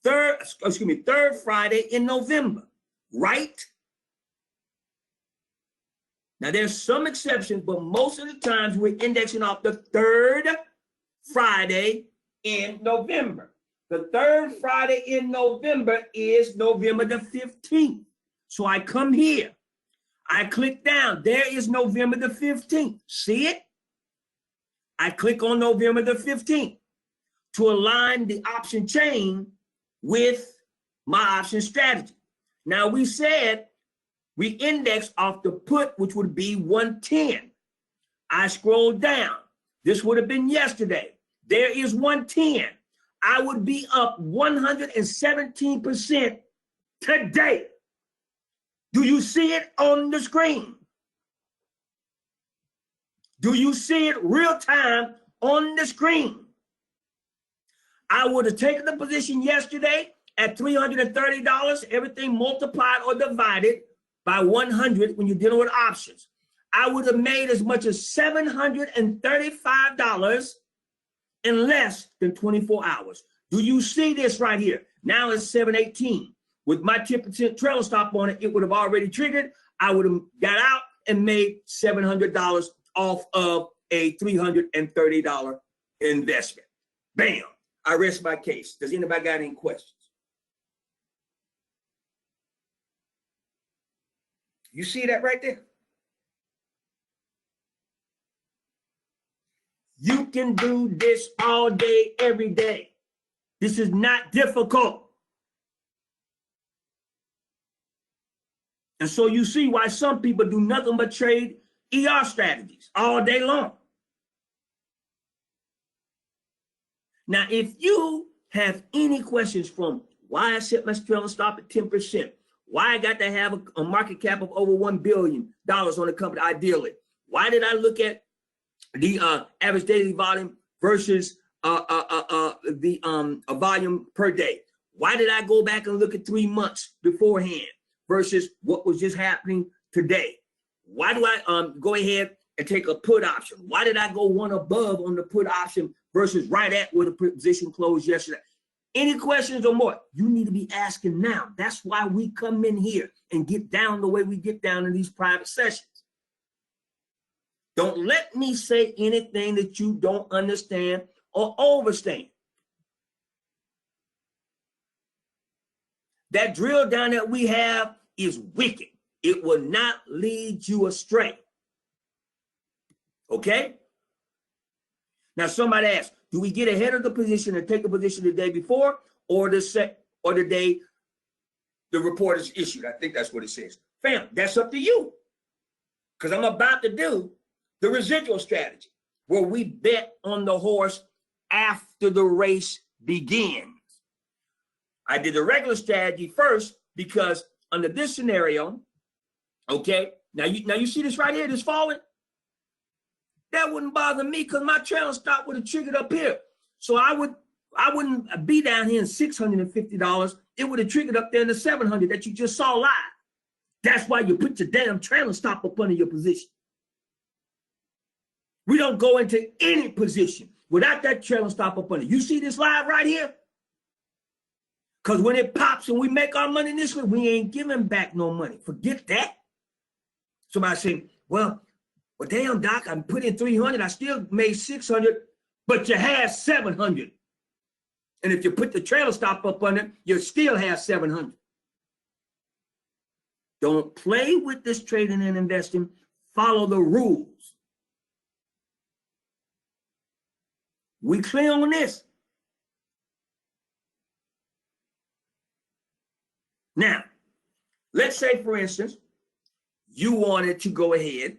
third Friday in November, right? Now, there's some exceptions, but most of the times we're indexing off the third Friday in November. The third Friday in November is November the 15th. So I come here, I click down. There is November the 15th. See it? I click on November the 15th to align the option chain with my option strategy. Now, we said we index off the put, which would be 110. I scroll down. This would have been yesterday. There is 110. I would be up 117% today. Do you see it on the screen? Do you see it real time on the screen? I would have taken the position yesterday at $330, everything multiplied or divided by 100 when you're dealing with options. I would have made as much as $735 in less than 24 hours. Do you see this right here? Now it's 7:18. With my 10% trailer stop on it, it would have already triggered. I would have got out and made $700 off of a $330 investment. Bam. I rest my case. Does anybody got any questions? You see that right there? You can do this all day, every day. This is not difficult. And so you see why some people do nothing but trade ER strategies all day long. Now, if you have any questions from why I set my trailer stop at 10%, why I got to have a market cap of over $1 billion on the company ideally, why did I look at the average daily volume versus the volume per day, why did I go back and look at 3 months beforehand versus what was just happening today? Why do I go ahead and take a put option? Why did I go one above on the put option versus right at where the position closed yesterday? Any questions or more, you need to be asking now. That's why we come in here and get down the way we get down in these private sessions. Don't let me say anything that you don't understand or overstand. That drill down that we have is wicked. It will not lead you astray. Okay? Now somebody asks, do we get ahead of the position and take a position the day before or the day the report is issued? I think that's what it says. Fam, that's up to you. Because I'm about to do the residual strategy, where we bet on the horse after the race begins. I did the regular strategy first because under this scenario, okay, now you see this right here, this falling? That wouldn't bother me because my trailer stop would have triggered up here. So I wouldn't be down here in $650. It would have triggered up there in the $700 that you just saw live. That's why you put your damn trailer stop up under your position. We don't go into any position without that trailer stop up under. You see this live right here? Because when it pops and we make our money this way, we ain't giving back no money. Forget that. Somebody say, well, damn, Doc, I put in 300. I still made 600, but you had 700. And if you put the trailer stop up under, you still have 700. Don't play with this trading and investing. Follow the rules. We clear on this? Now, let's say, for instance, you wanted to go ahead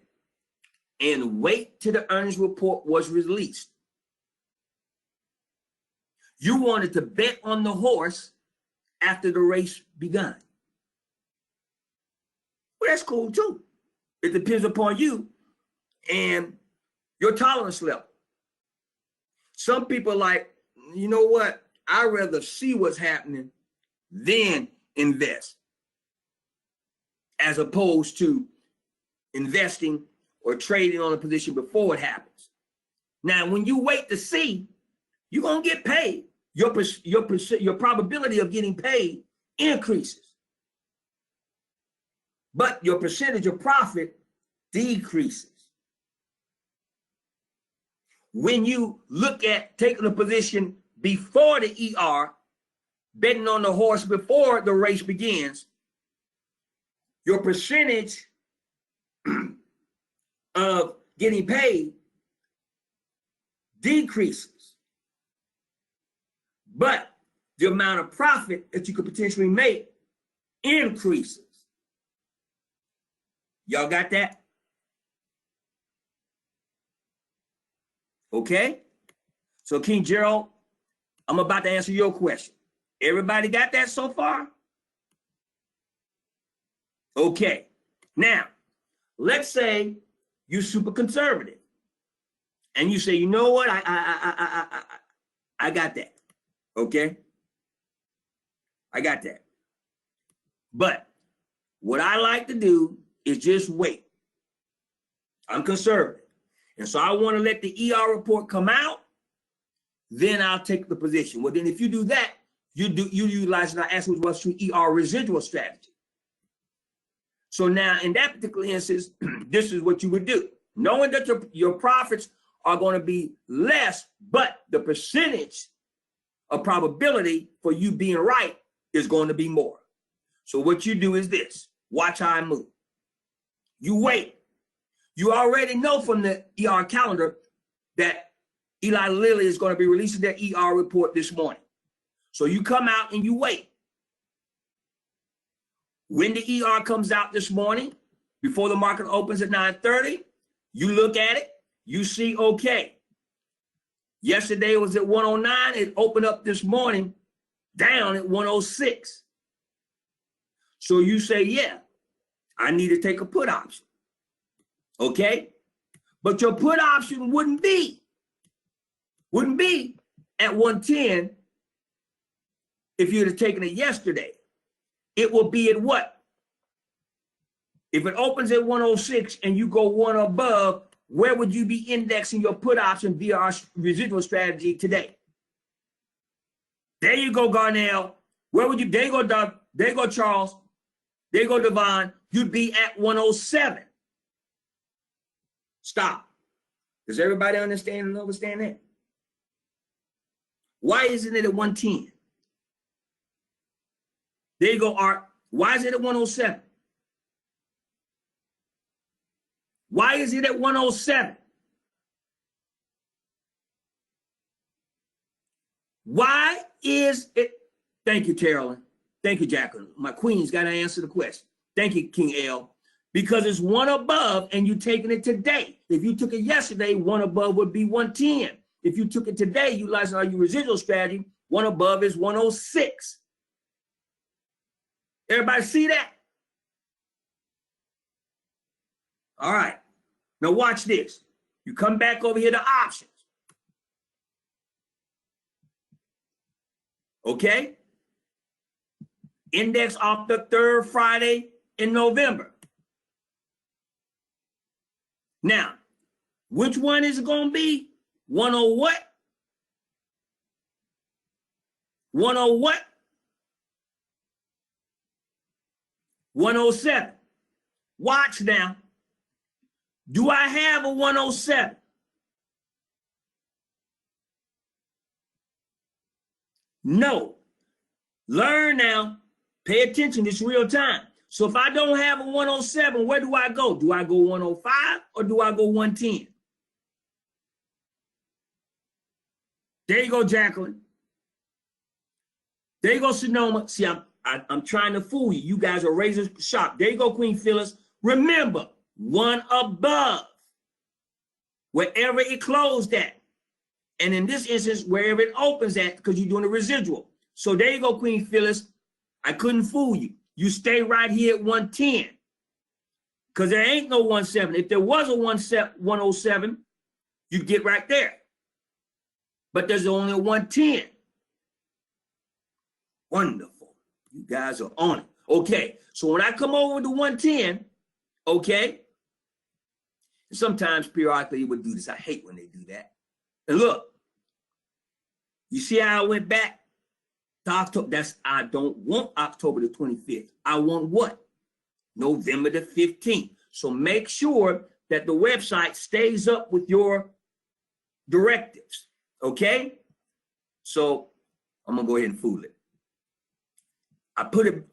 and wait till the earnings report was released. You wanted to bet on the horse after the race begun. Well, that's cool too. It depends upon you and your tolerance level. Some people are like, you know what? I'd rather see what's happening than invest, as opposed to investing or trading on a position before it happens. Now, when you wait to see, you're going to get paid. your probability of getting paid increases, but your percentage of profit decreases. When you look at taking a position before the ER, betting on the horse before the race begins, your percentage of getting paid decreases, but the amount of profit that you could potentially make increases. Y'all got that? Okay? So King Gerald, I'm about to answer your question. Everybody got that so far? Okay. Now, let's say you're super conservative and you say, you know what? I got that. Okay? I got that. But what I like to do is just wait. I'm conservative. And so I want to let the ER report come out, then I'll take the position. Well, then if you do that, you utilize, and I asked what's your ER residual strategy. So now in that particular instance, this is what you would do. Knowing that your profits are going to be less, but the percentage of probability for you being right is going to be more. So what you do is this. Watch how I move. You wait. You already know from the ER calendar that Eli Lilly is going to be releasing their ER report this morning. So you come out and you wait. When the ER comes out this morning, before the market opens at 9:30, you look at it, you see, okay, yesterday it was at 109, it opened up this morning down at 106. So you say, yeah, I need to take a put option. Okay? But your put option wouldn't be at 110 if you'd have taken it yesterday. It will be at what? If it opens at 106 and you go one above, where would you be indexing your put option via our residual strategy today? There you go, Garnell. Where would you? There you go, Doug. There you go, Charles. There you go, Devon. You'd be at 107. Stop. Does everybody understand that? Why isn't it at 110? There you go, Art. Why is it at 107? Why is it at 107? Why is it? Thank you, Carolyn. Thank you, Jacqueline. My queen's got to answer the question. Thank you, King L. Because it's one above and you're taking it today. If you took it yesterday, one above would be 110. If you took it today, utilizing your residual strategy, one above is 106. Everybody see that? All right. Now watch this. You come back over here to options. Okay? Index off the third Friday in November. Now, which one is it going to be? 10 what? 10 what? 107. Watch now. Do I have a 107? No. Learn now. Pay attention. It's real time. So if I don't have a 107, where do I go? Do I go 105 or do I go 110? There you go, Jacqueline. There you go, Sonoma. See, I'm trying to fool you. You guys are razor sharp. There you go, Queen Phyllis. Remember, one above, wherever it closed at. And in this instance, wherever it opens at, because you're doing a residual. So there you go, Queen Phyllis. I couldn't fool you. You stay right here at 110. Because there ain't no 17. If there was a 107, you get right there. But there's only a 110. Wonderful. You guys are on it. Okay. So when I come over to 110, okay, sometimes periodically it would do this. I hate when they do that. And look, You see how I went back to October? I don't want October the 25th. I want what? November the 15th. So make sure that the website stays up with your directives, okay? So I'm gonna go ahead and fool it. I put it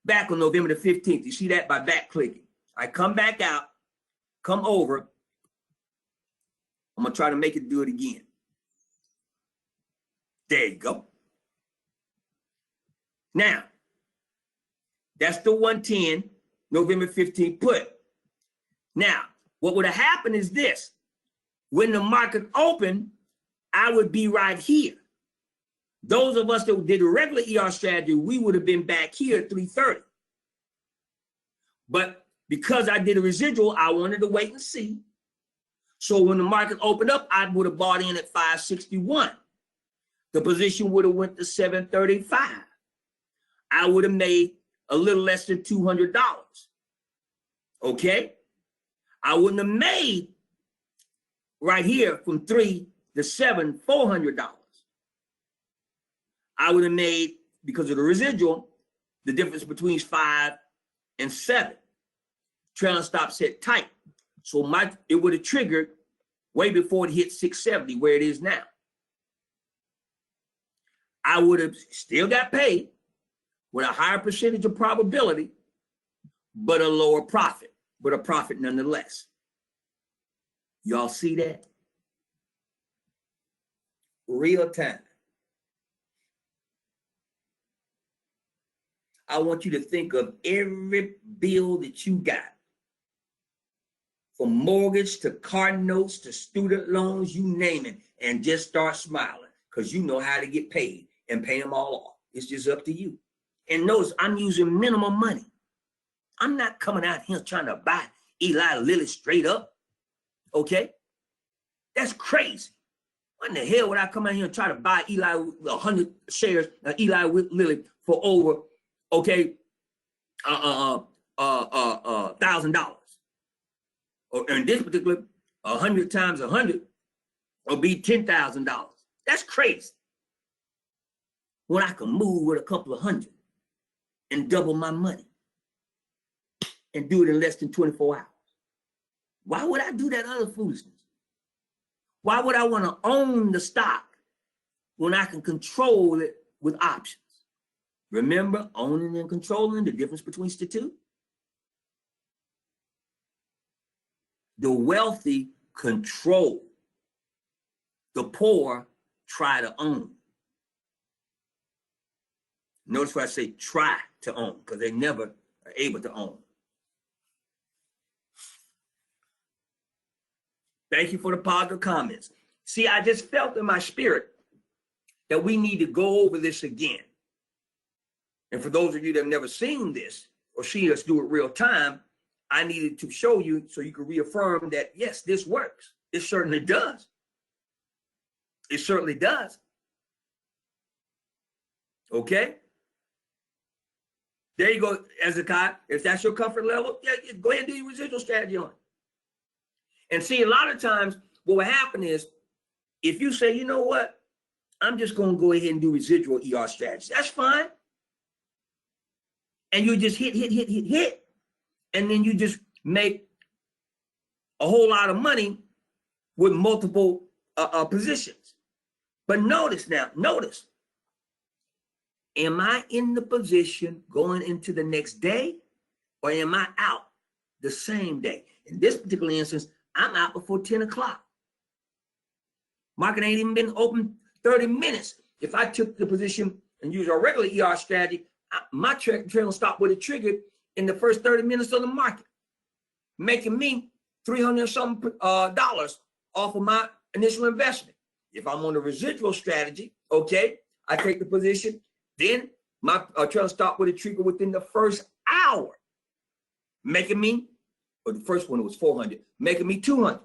back on November the 15th. You see that by back clicking. I come back out, come over. I'm gonna try to make it do it again. There you go. Now, that's the 110, November 15th put. Now, what would have happened is this. When the market opened, I would be right here. Those of us that did a regular ER strategy, we would have been back here at 3:30. But because I did a residual, I wanted to wait and see. So when the market opened up, I would have bought in at 561. The position would have went to 735. I would have made a little less than $200. Okay? I wouldn't have made right here from 3 to 7, $400. I would have made, because of the residual, the difference between 5 and 7. Trailing stop set tight. So it would have triggered way before it hit 670, where it is now. I would have still got paid with a higher percentage of probability, but a lower profit, but a profit nonetheless. Y'all see that? Real time. I want you to think of every bill that you got, from mortgage to car notes to student loans, you name it, and just start smiling, because you know how to get paid and pay them all off. It's just up to you. And notice I'm using minimum money. I'm not coming out here trying to buy Eli Lilly straight up. Okay? That's crazy. What in the hell would I come out here and try to buy Eli 100 shares of Eli Lilly for over, okay, $1,000? Or in this particular, 100 times 100 will be $10,000. That's crazy. When I can move with a couple of hundred and double my money and do it in less than 24 hours. Why would I do that other foolishness? Why would I want to own the stock when I can control it with options? Remember, owning and controlling, the difference between the two? The wealthy control. The poor try to own. Notice why I say try to own, because they never are able to own. Thank you for the positive comments. See, I just felt in my spirit that we need to go over this again. And for those of you that have never seen this or seen us do it real time, I needed to show you so you can reaffirm that, yes, this works. It certainly does. It certainly does. Okay? There you go, Ezekiel. If that's your comfort level, yeah, go ahead and do your residual strategy on it. And see, a lot of times what will happen is, if you say, you know what, I'm just going to go ahead and do residual ER strategy. That's fine. And you just hit. And then you just make a whole lot of money with multiple positions. But notice now, am I in the position going into the next day, or am I out the same day? In this particular instance, I'm out before 10 o'clock. Market ain't even been open 30 minutes. If I took the position and used our regular ER strategy, my trailing stop would have triggered in the first 30 minutes of the market, making me $300 something dollars off of my initial investment. If I'm on the residual strategy, okay, I take the position, then my trailing stop would have triggered within the first hour, making me, or the first one was 400, making me 200.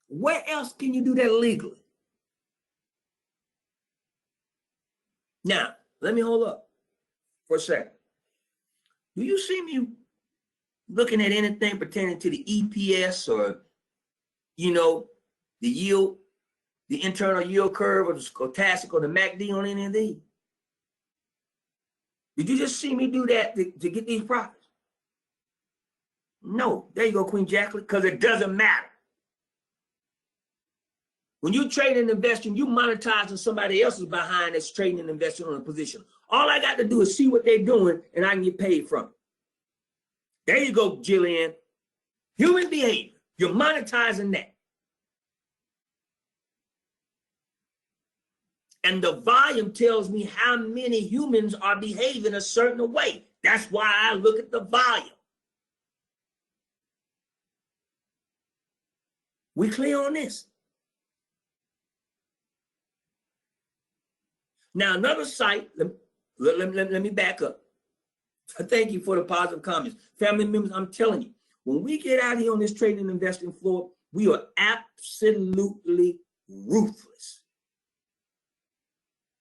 Where else can you do that legally? Now, let me hold up for a second. Do you see me looking at anything pertaining to the EPS or, you know, the yield the internal yield curve or the stochastic or the MACD on any of these? Did you just see me do that to get these profits? No. There you go, Queen Jacqueline, because it doesn't matter. When you trade and investing, you monetizing somebody else's behind that's trading and investing on a position. All I got to do is see what they're doing, and I can get paid from it. There you go, Jillian. Human behavior. You're monetizing that. And the volume tells me how many humans are behaving a certain way. That's why I look at the volume. We clear on this? Now, another site, let me back up. Thank you for the positive comments. Family members, I'm telling you, when we get out here on this trading and investing floor, we are absolutely ruthless.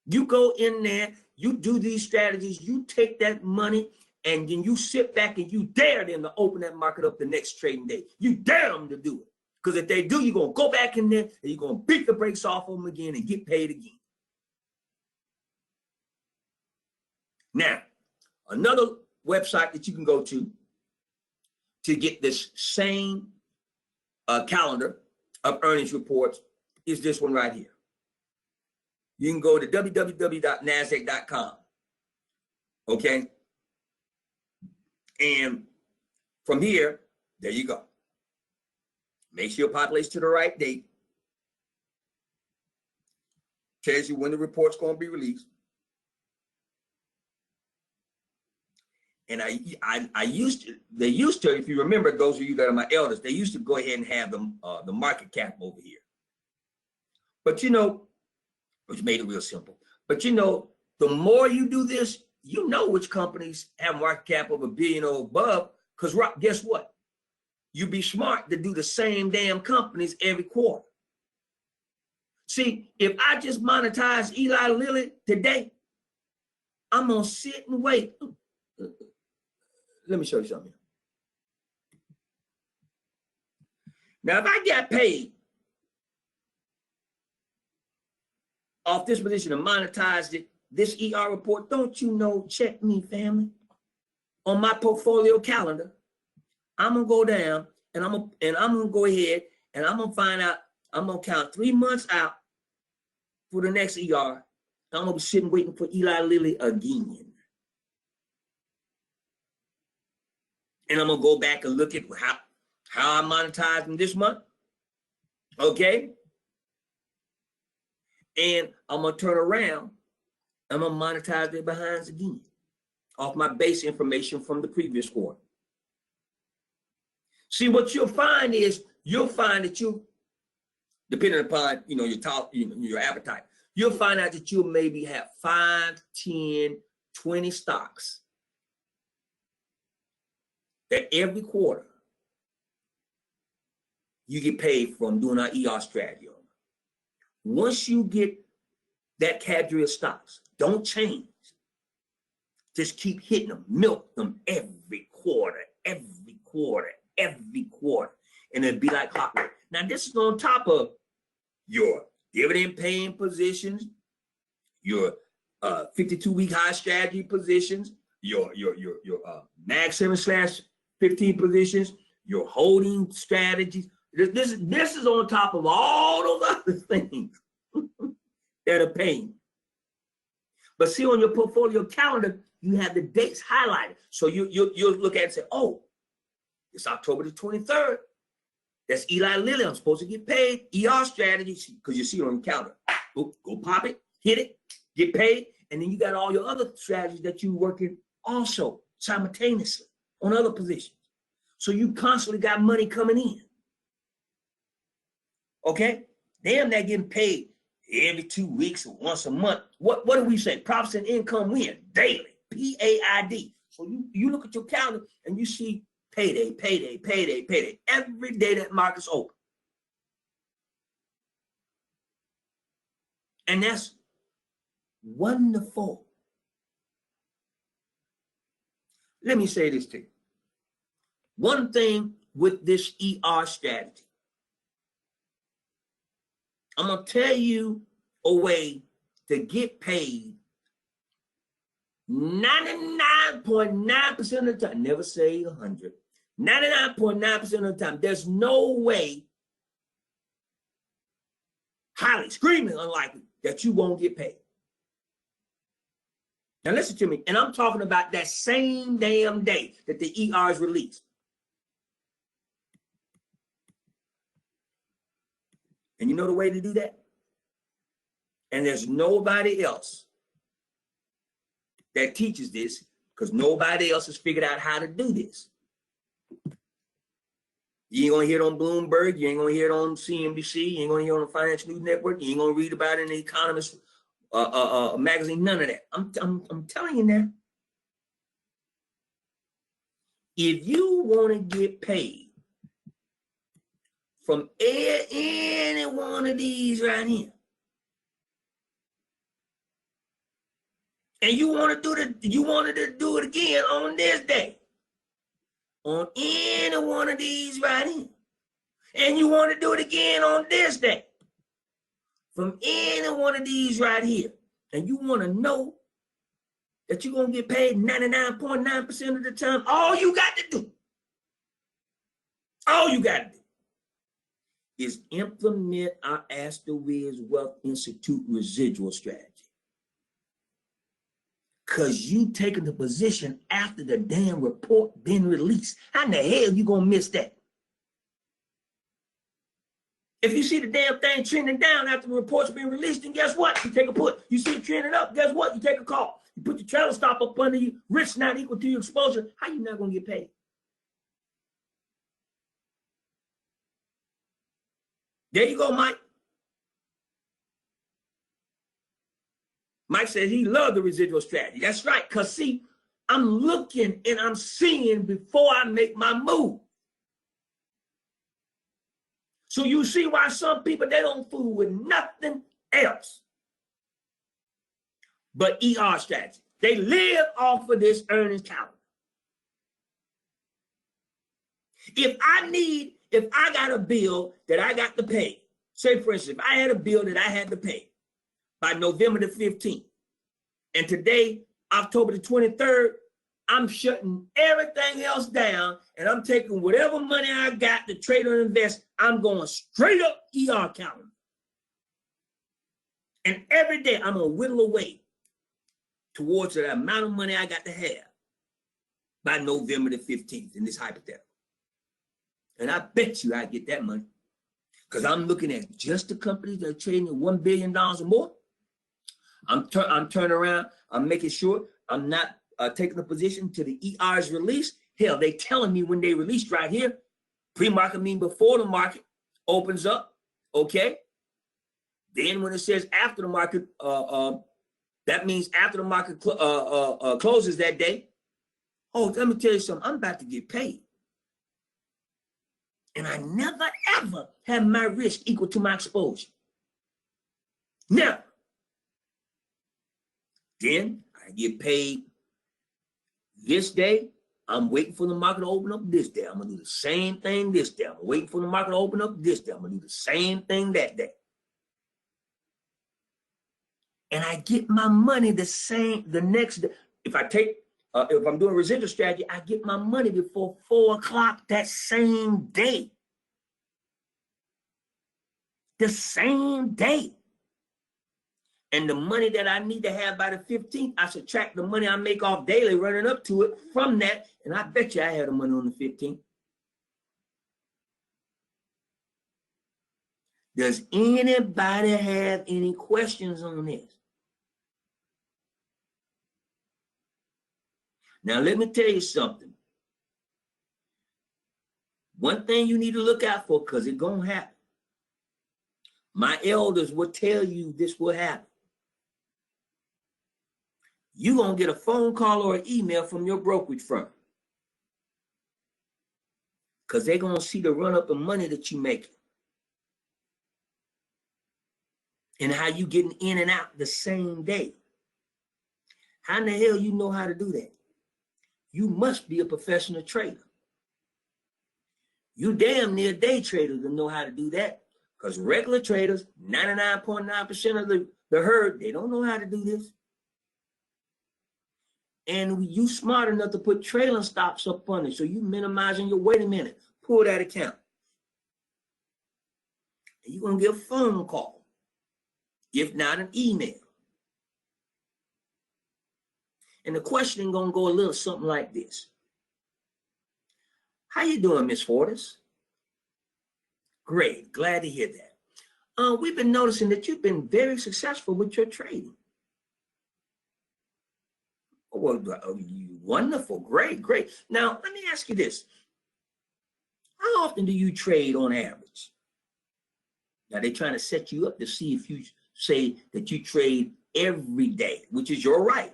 You go in there, you do these strategies, you take that money, and then you sit back and you dare them to open that market up the next trading day. You dare them to do it. Because if they do, you're going to go back in there and you're going to beat the brakes off of them again and get paid again. Now, another website that you can go to get this same calendar of earnings reports is this one right here. You can go to www.nasdaq.com. Okay? And from here, there you go. Make sure it populates to the right date. Tells you when the report's going to be released. And they used to, if you remember, those of you that are my elders, they used to go ahead and have the market cap over here. But you know, which made it real simple. But you know, the more you do this, you know which companies have market cap of $1 billion or above, because guess what? You'd be smart to do the same damn companies every quarter. See, if I just monetize Eli Lilly today, I'm going to sit and wait. Let me show you something. Now, if I got paid off this position and monetized it, this ER report, don't you know, check me, family. On my portfolio calendar, I'm going to go down and I'm going to go ahead and I'm going to find out, I'm going to count 3 months out for the next ER. I'm going to be sitting waiting for Eli Lilly again. And I'm going to go back and look at how I monetized them this month. Okay? And I'm going to turn around. I'm going to monetize their behinds again off my base information from the previous quarter. See, what you'll find is that you, depending upon, you know, your appetite, you'll find out that you'll maybe have 5, 10, 20 stocks that every quarter you get paid from doing our ER strategy on. Once you get that cadre of stocks, don't change. Just keep hitting them, milk them every quarter, every quarter, every quarter. And it'll be like hot work. Now, this is on top of your dividend paying positions, your 52-week high strategy positions, your Mag 7/15 positions, your holding strategies. This is on top of all those other things that are paying. But see, on your portfolio calendar, you have the dates highlighted. So you'll look at it and say, oh, it's October the 23rd. That's Eli Lilly. I'm supposed to get paid. ER strategy, because you see it on your calendar. Go pop it, hit it, get paid. And then you got all your other strategies that you're working also simultaneously on other positions. So you constantly got money coming in. Okay? Damn, they're getting paid every 2 weeks or once a month. What do we say? Profits and income win daily. PAID. So you look at your calendar and you see payday, payday, payday, payday. Every day that market's open. And that's wonderful. Let me say this to you. One thing with this ER strategy, I'm going to tell you a way to get paid 99.9% of the time. Never say 100. 99.9% of the time. There's no way, highly, screaming unlikely, that you won't get paid. Now listen to me, and I'm talking about that same damn day that the ER is released. And you know the way to do that? And there's nobody else that teaches this, because nobody else has figured out how to do this. You ain't gonna hear it on Bloomberg, you ain't gonna hear it on CNBC, you ain't gonna hear it on the Financial News Network, you ain't gonna read about it in the Economist magazine, none of that. I'm telling you now. If you want to get paid from any one of these right here, and you wanted to do it again on this day, on any one of these right here, and you want to do it again on this day, from any one of these right here, and you want to know that you're going to get paid 99.9% of the time, all you got to do is implement our Ask the Wiz Wealth Institute residual strategy. Because you taking the position after the damn report been released. How in the hell you going to miss that? If you see the damn thing trending down after the report's been released, then guess what? You take a put. You see it trending up, guess what? You take a call. You put your trailer stop up under you, risk not equal to your exposure. How you not going to get paid? There you go, Mike. Mike said he loved the residual strategy. That's right, because see, I'm looking and I'm seeing before I make my move. So you see why some people, they don't fool with nothing else but ER strategy. They live off of this earnings calendar. If I got a bill that I got to pay, say for instance, if I had a bill that I had to pay by November the 15th, and today, October the 23rd, I'm shutting everything else down, and I'm taking whatever money I got to trade or invest, I'm going straight up ER calendar. And every day, I'm going to whittle away towards the amount of money I got to have by November the 15th in this hypothetical. And I bet you I get that money, because I'm looking at just the companies that are trading at $1 billion or more. I'm turning around. I'm making sure I'm not taking a position to the ER's release. Hell, they telling me when they released right here. Pre-market mean before the market opens up, okay? Then when it says after the market, that means after the market closes that day. Oh, let me tell you something. I'm about to get paid. And I never, ever have my risk equal to my exposure. Now, then I get paid this day. I'm waiting for the market to open up this day. I'm going to do the same thing this day. I'm waiting for the market to open up this day. I'm going to do the same thing that day. And I get my money the next day. If I'm doing residual strategy, I get my money before 4 o'clock that same day. The same day. And the money that I need to have by the 15th, I subtract the money I make off daily running up to it from that, and I bet you I have the money on the 15th. Does anybody have any questions on this? Now, let me tell you something. One thing you need to look out for, because it's going to happen. My elders will tell you this will happen. You're going to get a phone call or an email from your brokerage firm, because they're going to see the run-up in money that you make and how you getting in and out the same day. How in the hell you know how to do that? You must be a professional trader. You damn near day trader to know how to do that, Because regular traders, 99.9% of the herd, they don't know how to do this. And you smart enough to put trailing stops up on it. So you minimizing your, wait a minute, pull that account. And you're going to get a phone call, if not an email. And the question going to go a little something like this. How you doing, Miss Fortis? Great, glad to hear that. We've been noticing that you've been very successful with your trading. Well, wonderful, great, great. Now, let me ask you this. How often do you trade on average? Now, they're trying to set you up to see if you say that you trade every day, which is your right.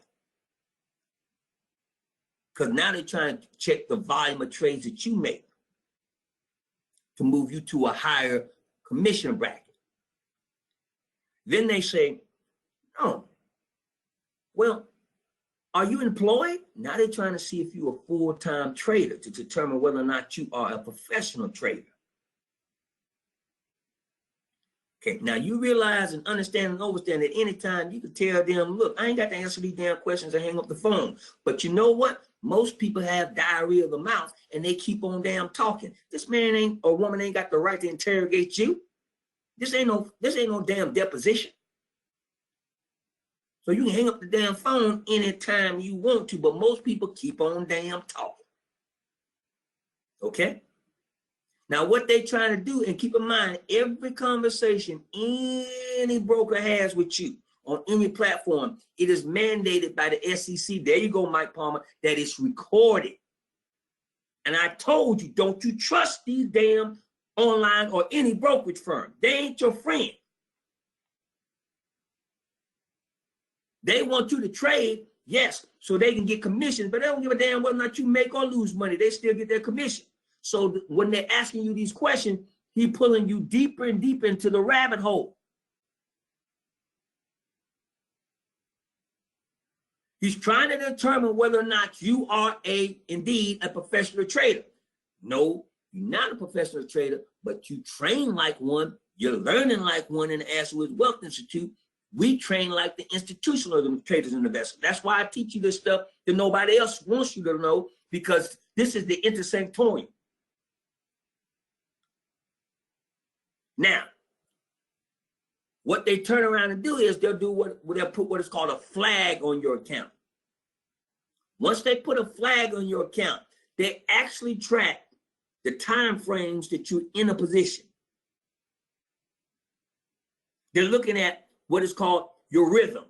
Because now they're trying to check the volume of trades that you make to move you to a higher commission bracket. Then they say, oh, well, are you employed? Now they're trying to see if you're a full-time trader to determine whether or not you are a professional trader. Okay, now you realize and understand and understand that anytime you can tell them, look, I ain't got to answer these damn questions and hang up the phone. But you know what? Most people have diarrhea of the mouth and they keep on damn talking. This man ain't or woman ain't got the right to interrogate you. This ain't no damn deposition. So you can hang up the damn phone anytime you want to, but most people keep on damn talking. Okay? Now, what they trying to do, and keep in mind, every conversation any broker has with you on any platform, it is mandated by the SEC. There you go, Mike Palmer, that it's recorded. And I told you, don't you trust these damn online or any brokerage firm. They ain't your friend. They want you to trade, yes, so they can get commission, but they don't give a damn whether or not you make or lose money. They still get their commission. So when they're asking you these questions, he's pulling you deeper and deeper into the rabbit hole. He's trying to determine whether or not you are indeed a professional trader. No, you're not a professional trader, but you train like one. You're learning like one in the Ashwood Wealth Institute. We train like the institutional traders and investors. That's why I teach you this stuff that nobody else wants you to know, because this is the intersanctorium. Now, what they turn around and do is they'll put what is called a flag on your account. Once they put a flag on your account, they actually track the time frames that you're in a position. They're looking at what is called your rhythm.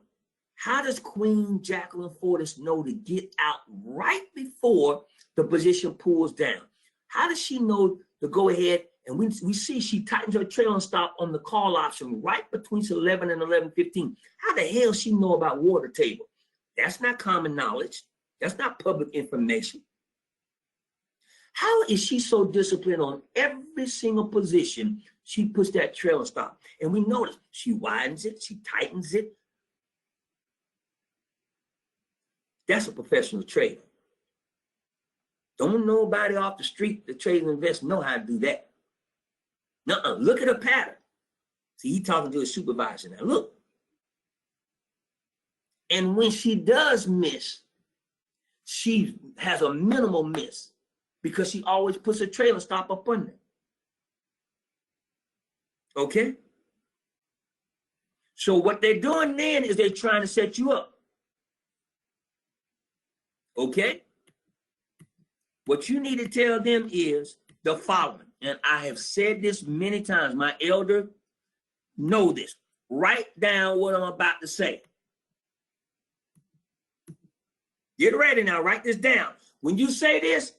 How does Queen Jacqueline Fortis know to get out right before the position pulls down? How does she know to go ahead? And we see she tightens her trailing stop on the call option right between 11 and 11:15. How the hell she know about water table? That's not common knowledge. That's not public information. How is she so disciplined on every single position she puts that trailing stop? And we notice she widens it, she tightens it. That's a professional trader. Don't nobody off the street that trade and invest know how to do that. Nuh-uh. Look at her pattern. See, he talking to his supervisor now. Look. And when she does miss, she has a minimal miss because she always puts a trailing stop up under. Okay? So what they're doing then is they're trying to set you up. Okay? What you need to tell them is the following. And I have said this many times. My elder know this. Write down what I'm about to say. Get ready now. Write this down. When you say this,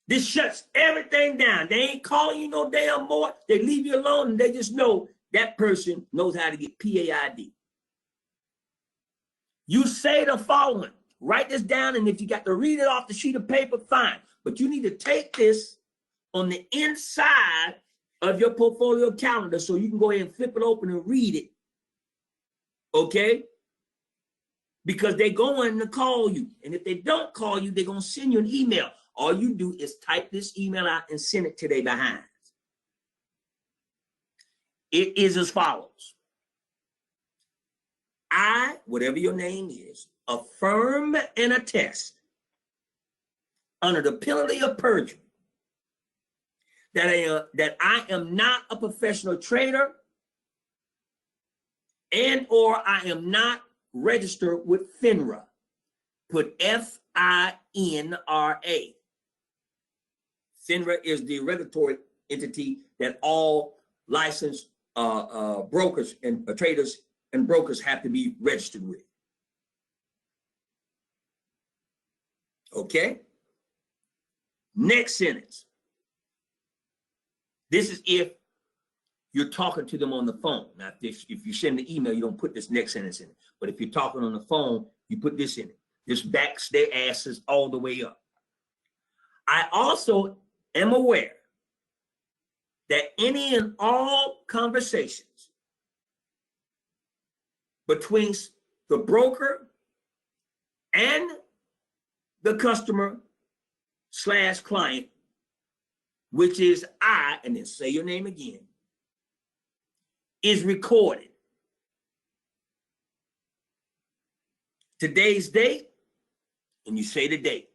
this shuts everything down. They ain't calling you no damn more. They leave you alone and they just know that person knows how to get PAID. You say the following. Write this down, and if you got to read it off the sheet of paper, fine. But you need to take this on the inside of your portfolio calendar so you can go ahead and flip it open and read it. Okay? Because they're going to call you. And if they don't call you, they're going to send you an email. All you do is type this email out and send it to their behinds. It is as follows. I, whatever your name is, affirm and attest under the penalty of perjury that I am not a professional trader and or I am not registered with FINRA. Put FINRA. FINRA is the regulatory entity that all licensed brokers and traders and brokers have to be registered with. Okay? Next sentence. This is if you're talking to them on the phone. Now, if you send the email, you don't put this next sentence in it. But if you're talking on the phone, you put this in it. This backs their asses all the way up. I also am aware that any and all conversations between the broker and the customer / client, which is I, and then say your name again, is recorded. Today's date, and you say the date.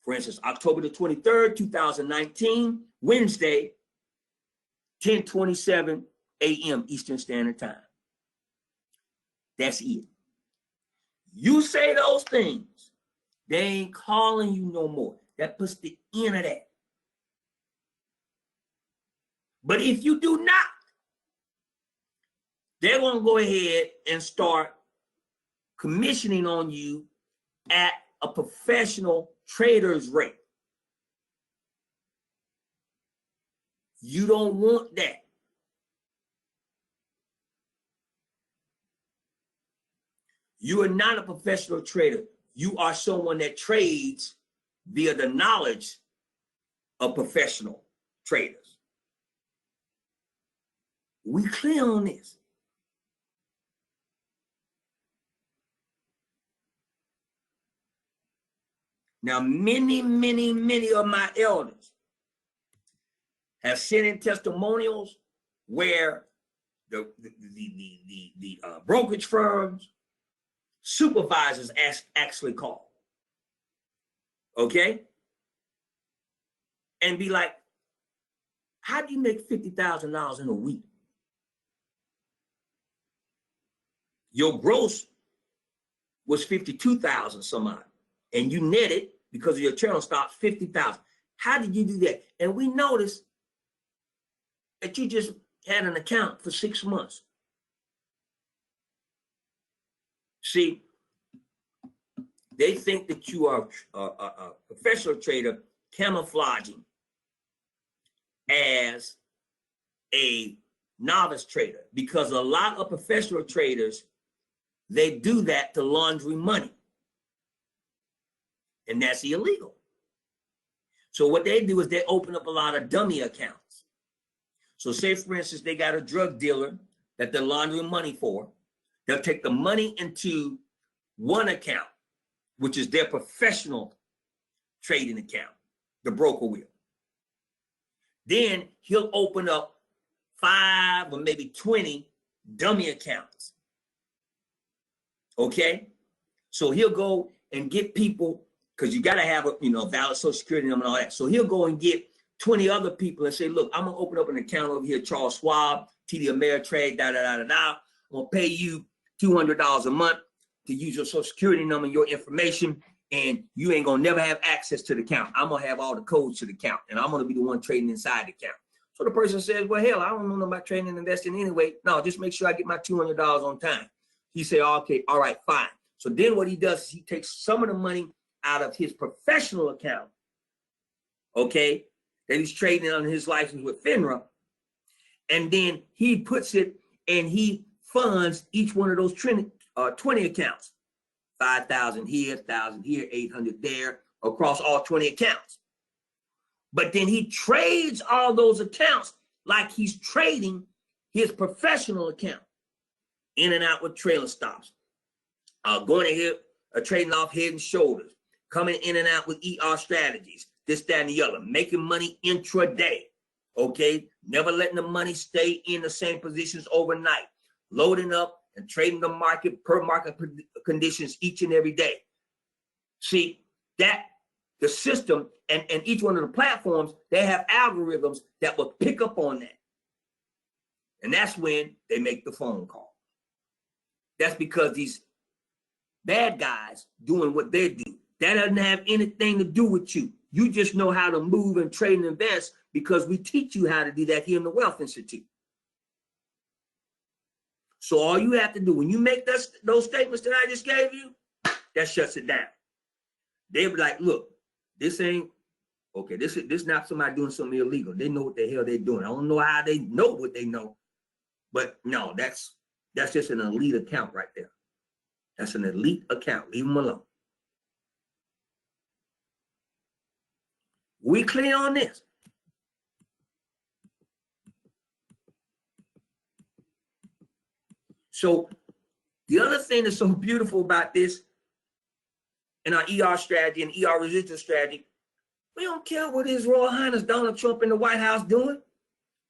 For instance, October the 23rd, 2019, Wednesday, 10:27 a.m. Eastern Standard Time. That's it. You say those things, they ain't calling you no more. That puts the end of that. But if you do not, they're going to go ahead and start commissioning on you at a professional trader's rate. You don't want that. You are not a professional trader. You are someone that trades via the knowledge of professional traders. We clear on this. Now, many of my elders have sent in testimonials where the brokerage firms, supervisors actually call. Okay? And be like, how do you make $50,000 in a week? Your gross was 52,000 some odd, and you netted because of your channel stops 50,000. How did you do that? And we noticed that you just had an account for 6 months. See, they think that you are a professional trader camouflaging as a novice trader, because a lot of professional traders, they do that to laundry money. And that's illegal. So what they do is they open up a lot of dummy accounts. So say, for instance, they got a drug dealer that they're laundering money for. They'll take the money into one account, which is their professional trading account, the broker will. Then he'll open up 5 or maybe 20 dummy accounts. Okay? So he'll go and get people, because you got to have a valid Social Security number and all that. So he'll go and get 20 other people and say, look, I'm going to open up an account over here, Charles Schwab, TD Ameritrade, I'm going to pay you $200 a month to use your Social Security number and your information, and you ain't going to never have access to the account. I'm going to have all the codes to the account, and I'm going to be the one trading inside the account. So the person says, well, hell, I don't know about trading and investing anyway. No, just make sure I get my $200 on time. He say, okay, all right, fine. So then what he does is he takes some of the money out of his professional account, okay, that he's trading on his license with FINRA, and then he puts it and he funds each one of those 20 accounts. 5,000 here, 1,000 here, 800 there, across all 20 accounts. But then he trades all those accounts like he's trading his professional account, in and out with trailer stops, going ahead, trading off head and shoulders, coming in and out with ER strategies, this, that, and the other, making money intraday. Okay, never letting the money stay in the same positions overnight, loading up and trading the market per market conditions each and every day. See, that the system and each one of the platforms, they have algorithms that will pick up on that. And that's when they make the phone call. That's because these bad guys doing what they do. That doesn't have anything to do with you. You just know how to move and trade and invest because we teach you how to do that here in the Wealth Institute. So all you have to do when you make those statements that I just gave you, that shuts it down. They'll be like, look, this ain't, okay, this is not somebody doing something illegal. They know what the hell they're doing. I don't know how they know what they know, but no, that's just an elite account right there. That's an elite account. Leave them alone. We clear on this? So the other thing that's so beautiful about this in our ER strategy and ER residual strategy, we don't care what His Royal Highness Donald Trump in the White House doing.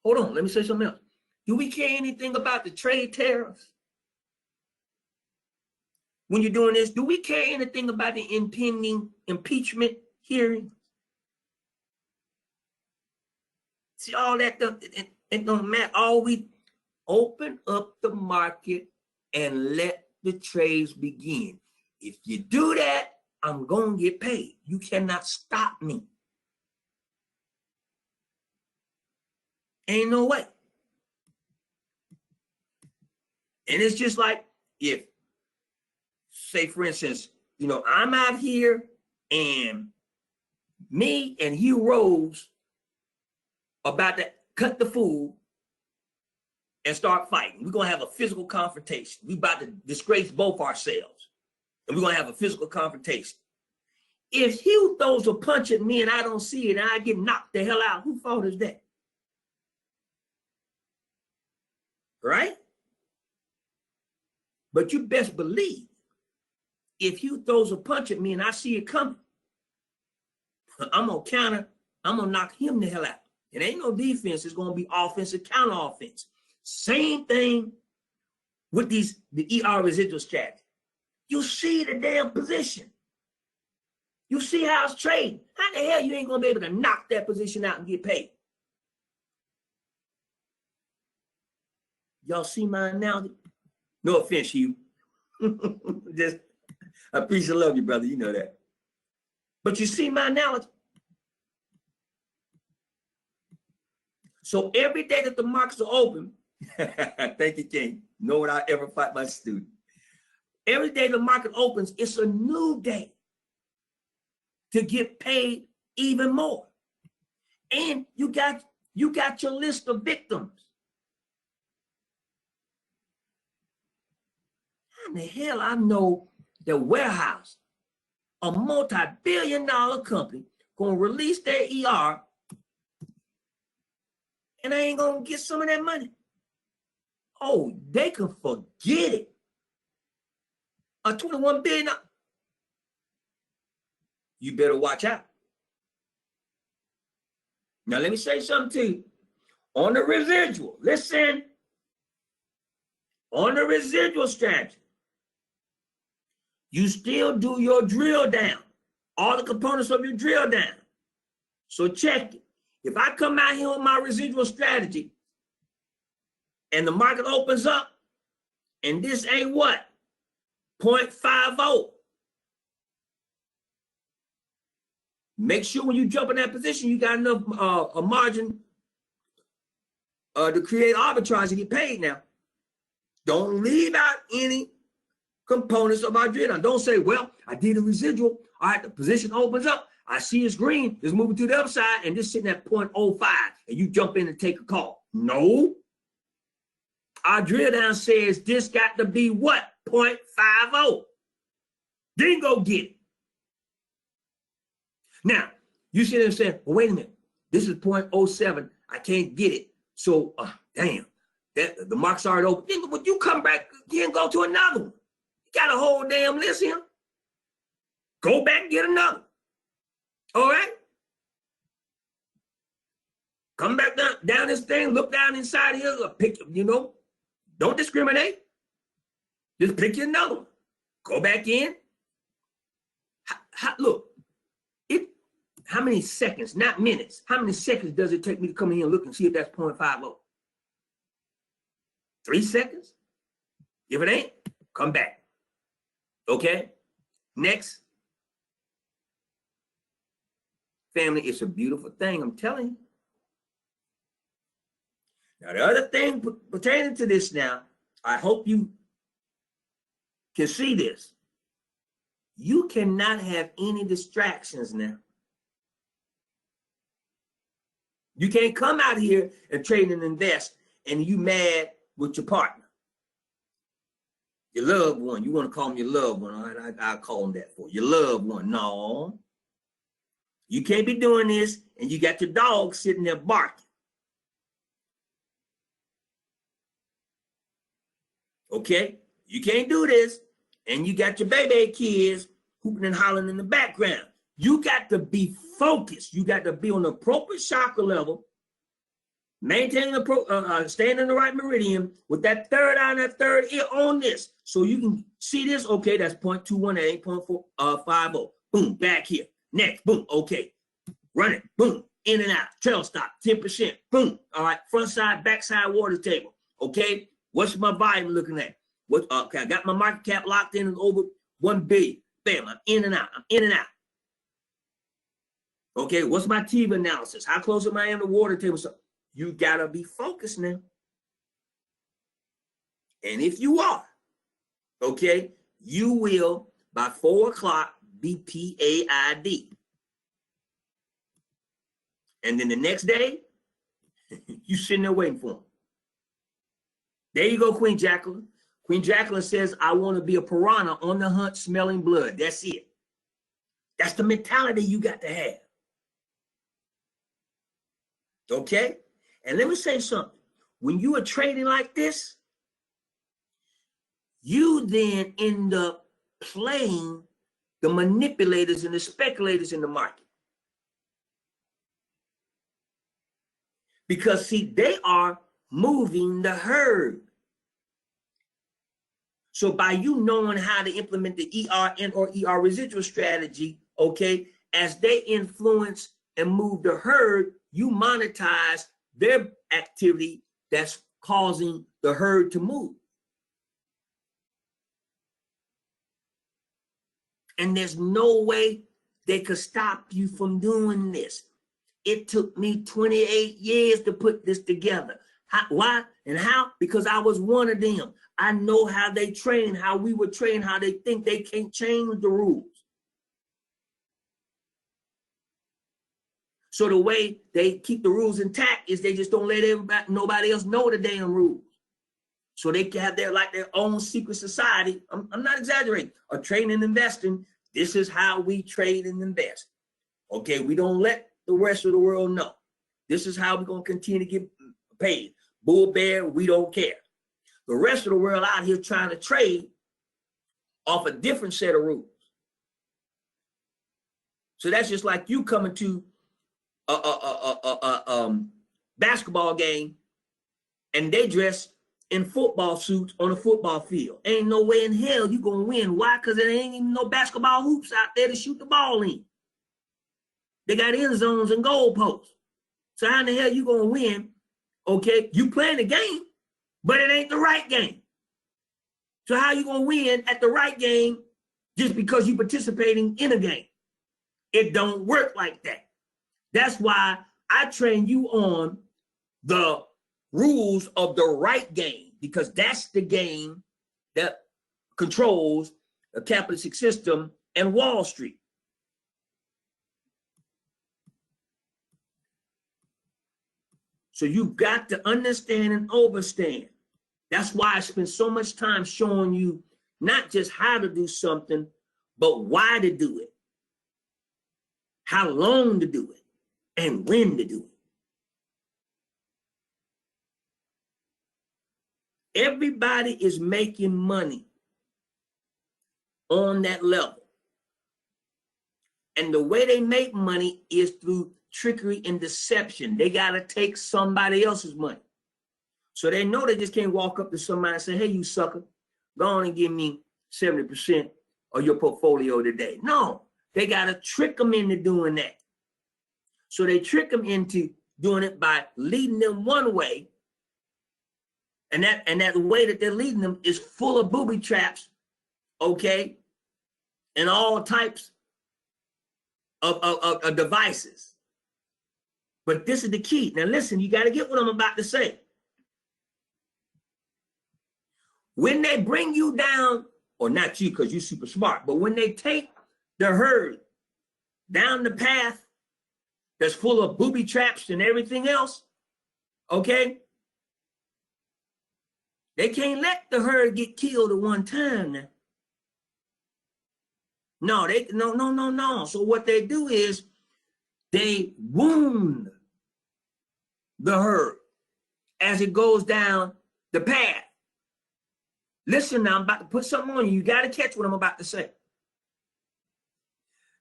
Hold on, let me say something else. Do we care anything about the trade tariffs? When you're doing this, do we care anything about the impending impeachment hearing? See, all that stuff, it don't matter. All we open up the market and let the trades begin. If you do that, I'm going to get paid. You cannot stop me. Ain't no way. And it's just like if, say, for instance, I'm out here and me and Hugh Rose about to cut the fool and start fighting. We're going to have a physical confrontation. We're about to disgrace both ourselves. And we're going to have a physical confrontation. If Hugh throws a punch at me and I don't see it and I get knocked the hell out, whose fault is that? Right? But you best believe if Hugh throws a punch at me and I see it coming, I'm going to counter, I'm going to knock him the hell out. It ain't no defense. It's going to be offensive, counter offense. Same thing with the ER residual strategy. You see the damn position. You see how it's trading. How the hell you ain't going to be able to knock that position out and get paid? Y'all see my analogy? No offense, Hugh. Just, I appreciate love you, brother. You know that. But you see my analogy? So every day that the markets are open, thank you, King. Know what I ever fight my student. Every day the market opens, it's a new day to get paid even more. And you got your list of victims. How the hell I know the warehouse, a multi-billion-dollar company, gonna release their ER and I ain't gonna get some of that money? Oh, they can forget it. A $21 billion. You better watch out. Now, let me say something to you. On the residual, listen. On the residual strategy, you still do your drill down. All the components of your drill down. So check it. If I come out here with my residual strategy and the market opens up and this ain't what? 0.50. Make sure when you jump in that position, you got enough a margin to create arbitrage and get paid now. Don't leave out any components of our drill down. Don't say, well, I did a residual. All right, the position opens up. I see it's green. It's moving to the other side and this sitting at 0.05 and you jump in and take a call. No. Our drill down says this got to be what? 0.50. Then go get it. Now, you sit there and say, well, wait a minute. This is 0.07. I can't get it. So, damn, the market's already open. Then when you come back again and go to another one, you got a whole damn list here. Go back and get another. All right? Come back down this thing, look down inside here, pick, don't discriminate. Just pick you another one. Go back in. Look, how many seconds, not minutes, how many seconds does it take me to come in and look and see if that's 0.50? 3 seconds? If it ain't, come back. Okay? Next. Family, it's a beautiful thing, I'm telling you. Now, the other thing pertaining to this now, I hope you can see this. You cannot have any distractions now. You can't come out here and trade and invest and you mad with your partner. Your loved one. You want to call them your loved one. All right, I'll call them that for you. Your loved one. No. You can't be doing this and you got your dog sitting there barking. Okay? You can't do this and you got your baby kids hooping and hollering in the background. You got to be focused. You got to be on the appropriate chakra level, maintaining staying in the right meridian with that third eye and that third ear on this. So you can see this. Okay, that's 0.218, 0.450. Boom, back here. Next, boom, okay. Run it, boom, in and out. Trail stop, 10%, boom. All right, front side, back side water table. Okay, what's my volume looking at? Okay, I got my market cap locked in and over 1 billion. Bam, I'm in and out, I'm in and out. Okay, what's my TV analysis? How close am I in the water table? So you gotta be focused now. And if you are, okay, you will by 4 o'clock be PAID. And then the next day, you sitting there waiting for them. There you go, Queen Jacqueline. Queen Jacqueline says, I want to be a piranha on the hunt, smelling blood. That's it. That's the mentality you got to have. Okay? And let me say something. When you are trading like this, you then end up playing the manipulators and the speculators in the market. Because, see, they are moving the herd. So by you knowing how to implement the ERN or ER residual strategy, okay, as they influence and move the herd, you monetize their activity that's causing the herd to move. And there's no way they could stop you from doing this. It took me 28 years to put this together. Why and how? Because I was one of them. I know how they train, how we were trained, how they think. They can't change the rules. So the way they keep the rules intact is they just don't let nobody else know the damn rules. So they can have their own secret society. I'm not exaggerating. Or trading and investing. This is how we trade and invest. Okay, we don't let the rest of the world know. This is how we're going to continue to get paid. Bull bear, we don't care. The rest of the world out here trying to trade off a different set of rules. So that's just like you coming to a basketball game and they dress in football suits on a football field. Ain't no way in hell you gonna win. Why? Because there ain't even no basketball hoops out there to shoot the ball in. They got end zones and goal posts. So how in the hell you gonna win? Okay, you playing the game, but it ain't the right game. So how you gonna win at the right game just because you participating in a game? It don't work like that. That's why I train you on the rules of the right game, because that's the game that controls the capitalist system and Wall Street. So you've got to understand and understand. That's why I spend so much time showing you not just how to do something, but why to do it, how long to do it, and when to do it. Everybody is making money on that level. And the way they make money is through trickery and deception. They got to take somebody else's money. So they know they just can't walk up to somebody and say, hey, you sucker, go on and give me 70% of your portfolio today. No, they got to trick them into doing that. So they trick them into doing it by leading them one way. And that way that they're leading them is full of booby traps, okay, and all types of devices. But this is the key. Now listen, you got to get what I'm about to say. When they bring you down, or not you because you're super smart, but when they take the herd down the path that's full of booby traps and everything else, okay, they can't let the herd get killed at one time now. No. So what they do is they wound the herd as it goes down the path. Listen now, I'm about to put something on you. You got to catch what I'm about to say.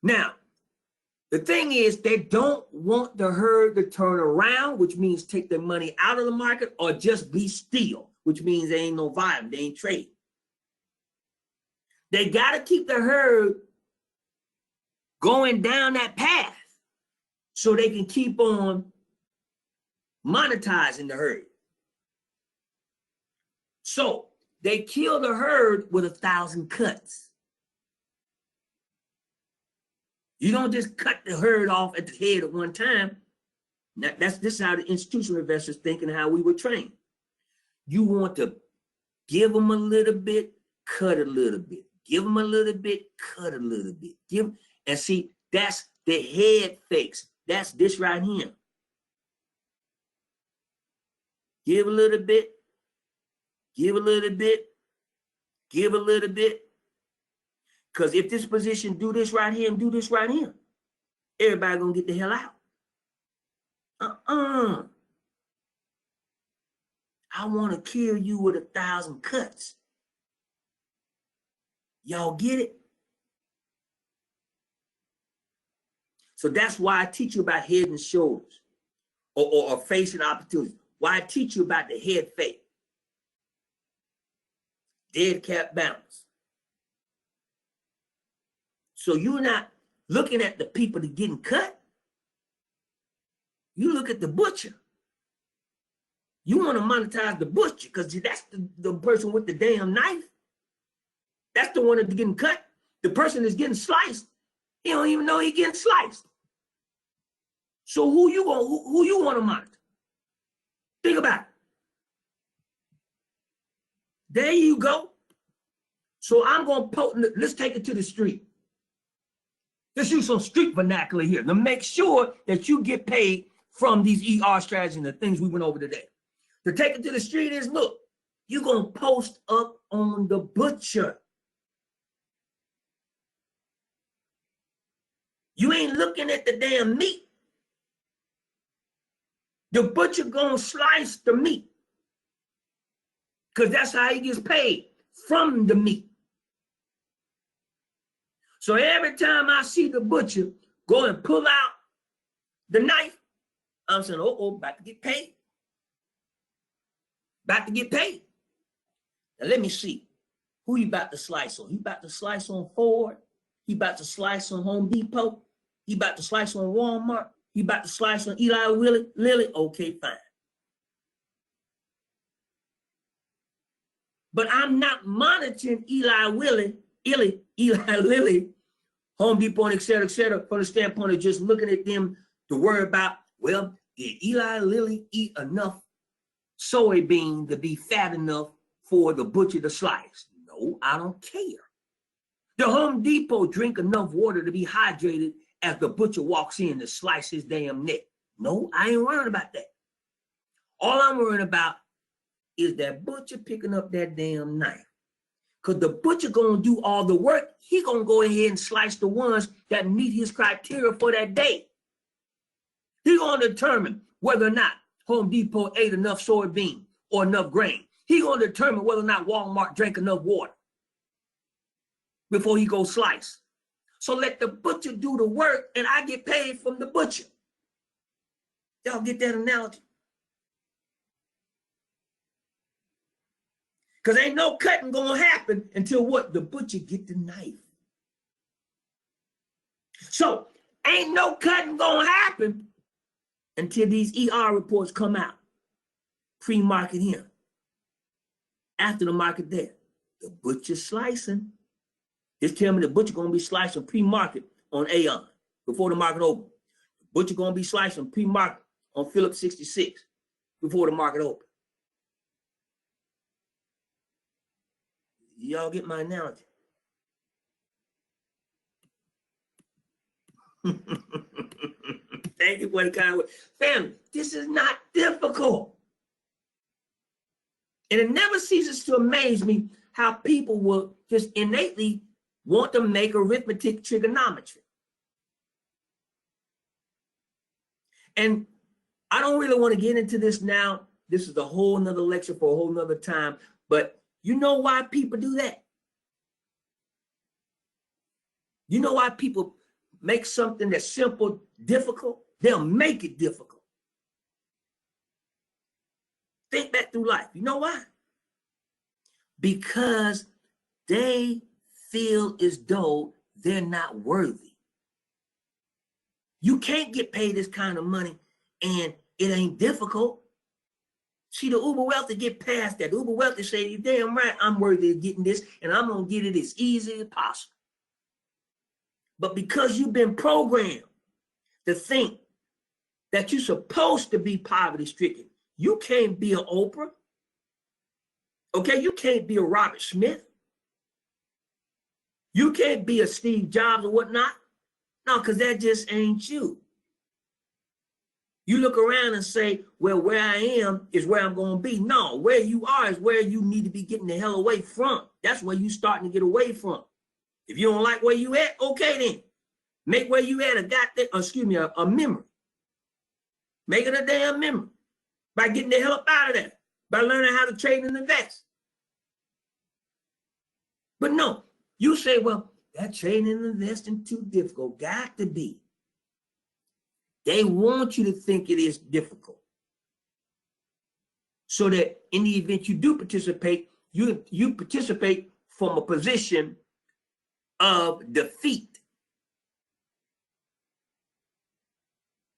Now, the thing is, they don't want the herd to turn around, which means take their money out of the market, or just be still, which means they ain't no volume, they ain't trading. They got to keep the herd going down that path so they can keep on monetizing the herd. So they kill the herd with 1,000 cuts. You don't just cut the herd off at the head at one time. Now, this is how the institutional investors think and how we were trained. You want to give them a little bit, cut a little bit. Give them a little bit, cut a little bit. And see, that's the head fakes. That's this right here. Give a little bit, give a little bit, give a little bit. Because if this position do this right here and do this right here, everybody gonna get the hell out. I want to kill you with 1,000 cuts. Y'all get it? So that's why I teach you about head and shoulders or facing opportunities. Why I teach you about the head fake. Dead cat bounce. So you're not looking at the people that are getting cut. You look at the butcher. You want to monetize the butcher because that's the person with the damn knife. That's the one that's getting cut. The person that's getting sliced, he don't even know he's getting sliced. So who you want to monitor? Think about it. There you go. So I'm going to let's take it to the street. Let's use some street vernacular here to make sure that you get paid from these ER strategies and the things we went over today. To take it to the street is, look, you're going to post up on the butcher. You ain't looking at the damn meat. The butcher gonna slice the meat because that's how he gets paid, from the meat. So every time I see the butcher go and pull out the knife, I'm saying, about to get paid. About to get paid. Now let me see. Who he about to slice on? He about to slice on Ford. He about to slice on Home Depot. He about to slice on Walmart. He about to slice on Eli Lilly. Okay, fine. But I'm not monitoring Eli Lilly, Home Depot, and et cetera, from the standpoint of just looking at them to worry about, well, did Eli Lilly eat enough soybean to be fat enough for the butcher to slice? No, I don't care. The Home Depot drink enough water to be hydrated as the butcher walks in to slice his damn neck? No, I ain't worried about that. All I'm worried about is that butcher picking up that damn knife. Because the butcher gonna do all the work. He gonna go ahead and slice the ones that meet his criteria for that day. He gonna determine whether or not Home Depot ate enough soybean or enough grain. He gonna determine whether or not Walmart drank enough water before he goes slice. So let the butcher do the work and I get paid from the butcher. Y'all get that analogy? Because ain't no cutting gonna happen until what? The butcher get the knife. So ain't no cutting gonna happen until these ER reports come out. Pre-market here. After the market there. The butcher slicing. Just tell me the butcher gonna be slicing pre-market on Aon before the market open. The butcher gonna be slicing pre-market on Phillips 66 before the market open. Y'all get my analogy? Thank you for the kind word. Family, this is not difficult. And it never ceases to amaze me how people will just innately want to make arithmetic trigonometry. And I don't really want to get into this now. This is a whole nother lecture for a whole nother time. But you know why people do that? You know why people make something that's simple difficult? They'll make it difficult. Think back through life. You know why? Because they feel as though they're not worthy. You can't get paid this kind of money and it ain't difficult. See, the uber wealthy get past that. The uber wealthy say, you're damn right, I'm worthy of getting this and I'm going to get it as easy as possible. But because you've been programmed to think that you're supposed to be poverty stricken, you can't be an Oprah. Okay, you can't be a Robert Smith. You can't be a Steve Jobs or whatnot. No, because that just ain't you. You look around and say, well, where I am is where I'm going to be. No, where you are is where you need to be getting the hell away from. That's where you starting to get away from. If you don't like where you at, okay then. Make where you at a memory. Make it a damn memory. By getting the hell up out of there. By learning how to trade and invest. But no, you say, well, that trading and investing too difficult. Got to be. They want you to think it is difficult. So that in the event you do participate, you participate from a position of defeat.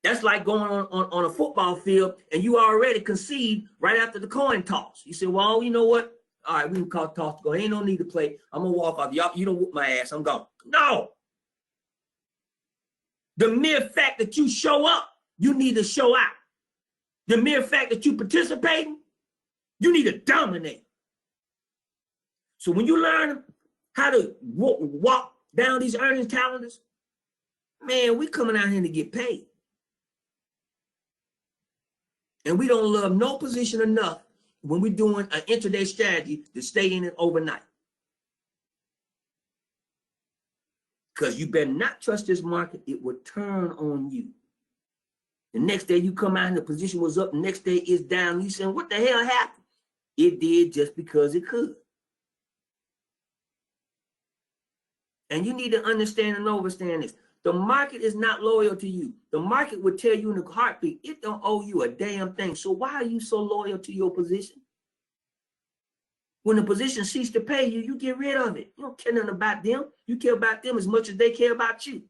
That's like going on a football field and you already concede right after the coin toss. You say, well, you know what? All right, we can call toss to go. Ain't no need to play. I'm going to walk off. Y'all, you don't whoop my ass. I'm gone. No. The mere fact that you show up, you need to show out. The mere fact that you participating, you need to dominate. So when you learn how to walk down these earnings calendars, man, we coming out here to get paid. And we don't love no position enough when we're doing an intraday strategy to stay in it overnight. Because you better not trust this market. It will turn on you. The next day you come out and the position was up. The next day it's down. You saying, what the hell happened? It did just because it could. And you need to understand and understand this. The market is not loyal to you. The market would tell you in a heartbeat, it don't owe you a damn thing. So why are you so loyal to your position? When the position ceases to pay you, you get rid of it. You don't care nothing about them. You care about them as much as they care about you.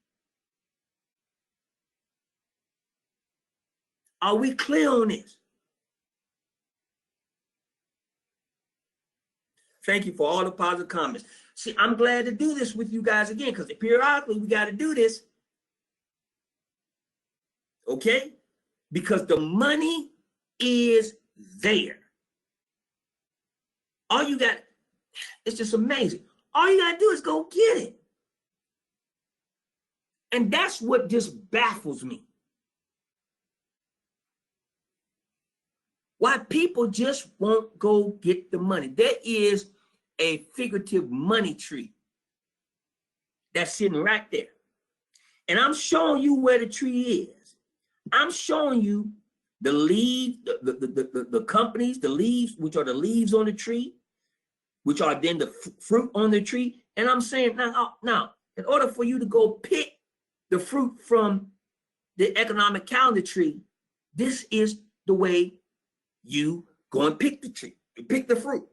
Are we clear on this? Thank you for all the positive comments. See, I'm glad to do this with you guys again because periodically we got to do this. Okay? Because the money is there. All you got, it's just amazing. All you got to do is go get it. And that's what just baffles me. Why people just won't go get the money. There is a figurative money tree that's sitting right there. And I'm showing you where the tree is. I'm showing you the leaves, the companies, the leaves, which are the leaves on the tree, which are then the fruit on the tree. And I'm saying now, in order for you to go pick the fruit from the economic calendar tree, This is the way you go and pick the tree, you pick the fruit.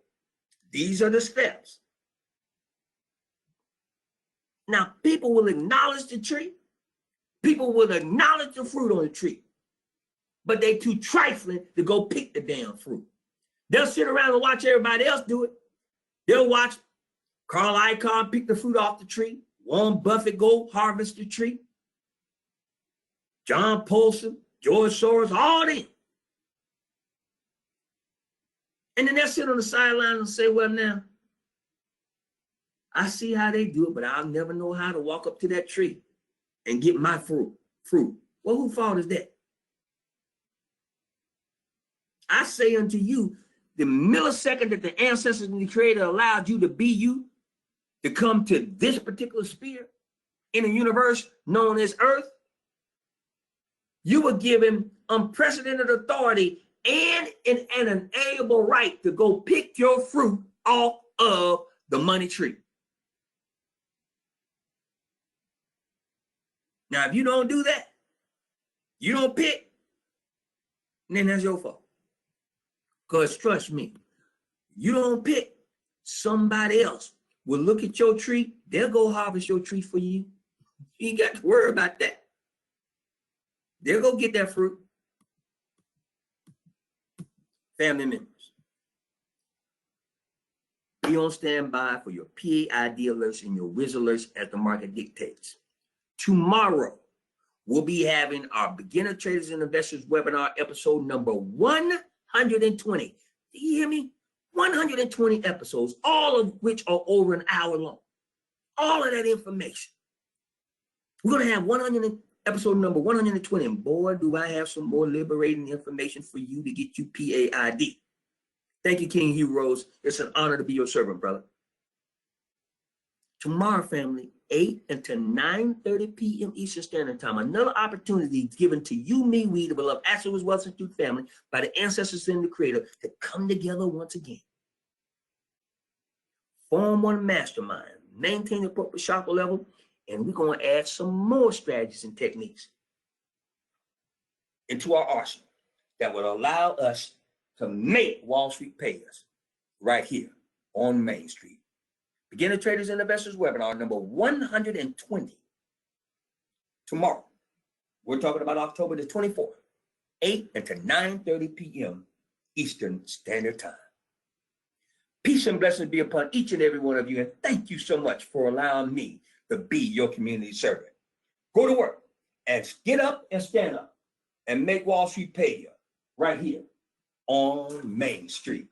These are the steps. Now, people will acknowledge the tree. People will acknowledge the fruit on the tree. But they too trifling to go pick the damn fruit. They'll sit around and watch everybody else do it. They'll watch Carl Icahn pick the fruit off the tree. Warren Buffett go harvest the tree. John Paulson, George Soros, all them. And then they'll sit on the sideline and say, well, now, I see how they do it, but I'll never know how to walk up to that tree and get my fruit. Well, whose fault is that? I say unto you, the millisecond that the ancestors and the creator allowed you to be you, to come to this particular sphere in a universe known as Earth, you were given unprecedented authority and an inalienable right to go pick your fruit off of the money tree. Now, if you don't do that, you don't pick, then that's your fault. Because trust me, you don't pick, somebody else will look at your tree, they'll go harvest your tree for you. You ain't got to worry about that. They'll go get that fruit. Family members, be on standby for your PAID alerts and your WIZ alerts as the market dictates. Tomorrow, we'll be having our Beginner Traders and Investors webinar episode number 120. Do you hear me? 120 episodes, all of which are over an hour long. All of that information. We're going to have episode number 120. And boy, do I have some more liberating information for you to get you PAID. Thank you, King Heroes. It's an honor to be your servant, brother. Tomorrow, family, 8 until 9:30 p.m. Eastern Standard Time. Another opportunity given to you, me, we, the beloved Axel's Wealth Institute family, by the ancestors and the creator, to come together once again. Form one mastermind, maintain the appropriate chakra level, and we're going to add some more strategies and techniques into our arsenal that will allow us to make Wall Street pay us right here on Main Street. Beginner Traders and Investors webinar number 120. Tomorrow, we're talking about October the 24th, 8 until 9:30 p.m. Eastern Standard Time. Peace and blessings be upon each and every one of you, and thank you so much for allowing me to be your community servant. Go to work and get up and stand up and make Wall Street pay you right here on Main Street.